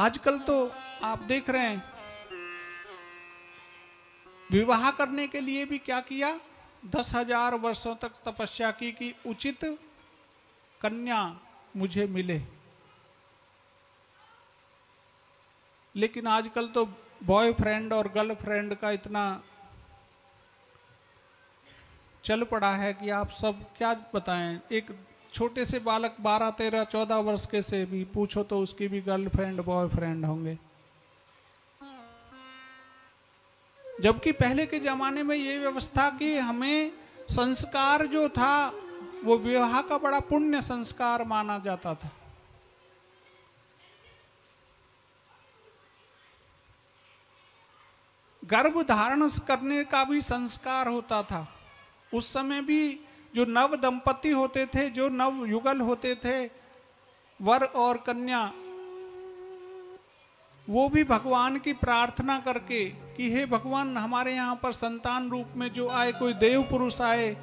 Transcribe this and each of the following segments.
आजकल तो आप देख रहे हैं, विवाह करने के लिए भी क्या किया, 10,000 वर्षों तक तपस्या की कि उचित कन्या मुझे मिले। लेकिन आजकल तो बॉयफ्रेंड और गर्लफ्रेंड का इतना चल पड़ा है कि आप सब क्या बताएं। एक छोटे से बालक 12, 13, 14 वर्ष के से भी पूछो तो उसकी भी गर्लफ्रेंड बॉयफ्रेंड होंगे। जबकि पहले के जमाने में ये व्यवस्था कि हमें संस्कार जो था वो विवाह का बड़ा पुण्य संस्कार माना जाता था। गर्भ धारण करने का भी संस्कार होता था। उस समय भी जो नव दंपति होते थे, जो नव युगल होते थे, वर और कन्या, वो भी भगवान की प्रार्थना करके कि हे भगवान, हमारे यहाँ पर संतान रूप में जो आए, कोई देव पुरुष आए,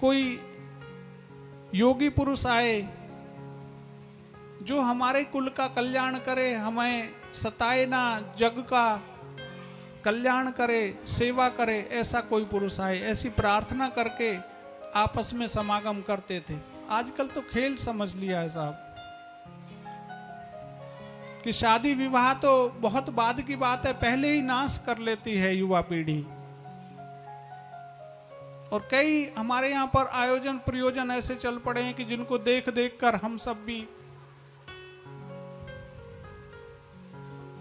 कोई योगी पुरुष आए, जो हमारे कुल का कल्याण करे, हमें सताए ना, जग का कल्याण करे, सेवा करे, ऐसा कोई पुरुष आए, ऐसी प्रार्थना करके आपस में समागम करते थे। आजकल तो खेल समझ लिया है साहब कि शादी विवाह तो बहुत बाद की बात है, पहले ही नाश कर लेती है युवा पीढ़ी। और कई हमारे यहाँ पर आयोजन प्रयोजन ऐसे चल पड़े हैं कि जिनको देख देख कर हम सब भी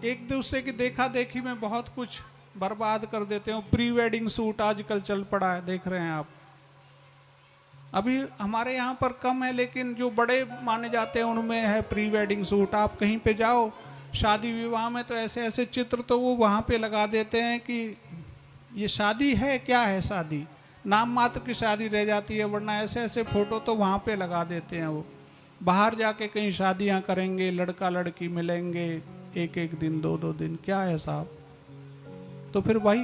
एक दूसरे की देखा देखी में बहुत कुछ बर्बाद कर देते हो। प्री वेडिंग शूट आजकल चल पड़ा है, देख रहे हैं आप। अभी हमारे यहाँ पर कम है, लेकिन जो बड़े माने जाते हैं उनमें है प्री वेडिंग शूट। आप कहीं पे जाओ शादी विवाह में तो ऐसे ऐसे चित्र तो वो वहाँ पे लगा देते हैं कि ये शादी है, क्या है शादी, नाम मात्र की शादी रह जाती है, वरना ऐसे ऐसे फोटो तो वहाँ पे लगा देते हैं। वो बाहर जाके कहीं शादियाँ करेंगे, लड़का लड़की मिलेंगे, एक एक दिन, दो दो दिन, क्या है साहब। तो फिर भाई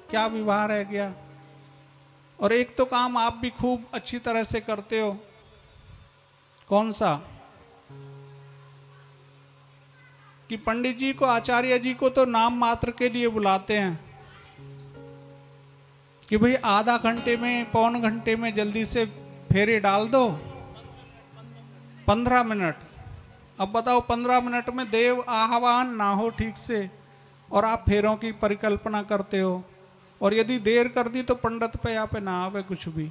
क्या विवाह रह गया। और एक तो काम आप भी खूब अच्छी तरह से करते हो, कौन सा, कि पंडित जी को, आचार्य जी को तो नाम मात्र के लिए बुलाते हैं कि भाई आधा घंटे में, पौन घंटे में जल्दी से फेरे डाल दो, 15 मिनट। अब बताओ 15 मिनट में देव आह्वान ना हो ठीक से और आप फेरों की परिकल्पना करते हो। और यदि देर कर दी तो पंडित पे यहाँ पे ना आवे कुछ भी,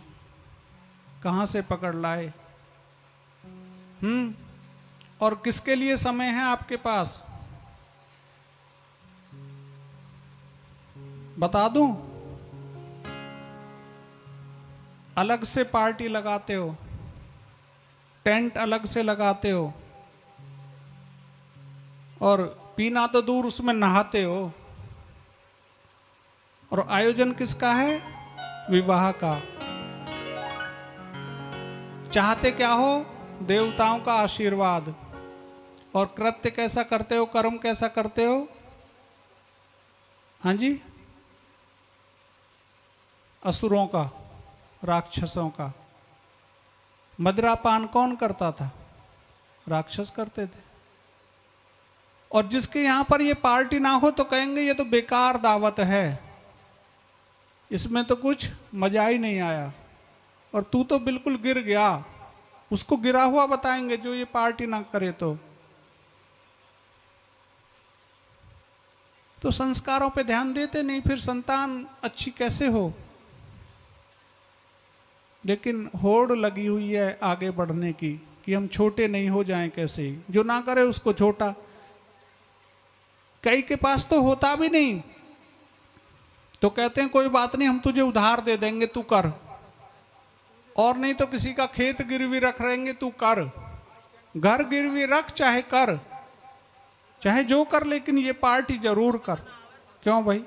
कहाँ से पकड़ लाए। और किसके लिए समय है आपके पास, बता दूं। अलग से पार्टी लगाते हो, टेंट अलग से लगाते हो, और पीना तो दूर उसमें नहाते हो। और आयोजन किसका है, विवाह का। चाहते क्या हो, देवताओं का आशीर्वाद। और कृत्य कैसा करते हो, कर्म कैसा करते हो, हाँ जी, असुरों का, राक्षसों का। मदिरापान कौन करता था, राक्षस करते थे। और जिसके यहां पर ये पार्टी ना हो तो कहेंगे ये तो बेकार दावत है, इसमें तो कुछ मजा ही नहीं आया, और तू तो बिल्कुल गिर गया। उसको गिरा हुआ बताएंगे जो ये पार्टी ना करे तो संस्कारों पे ध्यान देते नहीं, फिर संतान अच्छी कैसे हो। लेकिन होड़ लगी हुई है आगे बढ़ने की कि हम छोटे नहीं हो जाएं कैसे ही, जो ना करे उसको छोटा। कई के पास तो होता भी नहीं तो कहते हैं कोई बात नहीं, हम तुझे उधार दे देंगे, तू कर। और नहीं तो किसी का खेत गिरवी रख रहेंगे, तू कर। घर गिरवी रख, चाहे कर, चाहे जो कर, लेकिन ये पार्टी जरूर कर। क्यों भाई,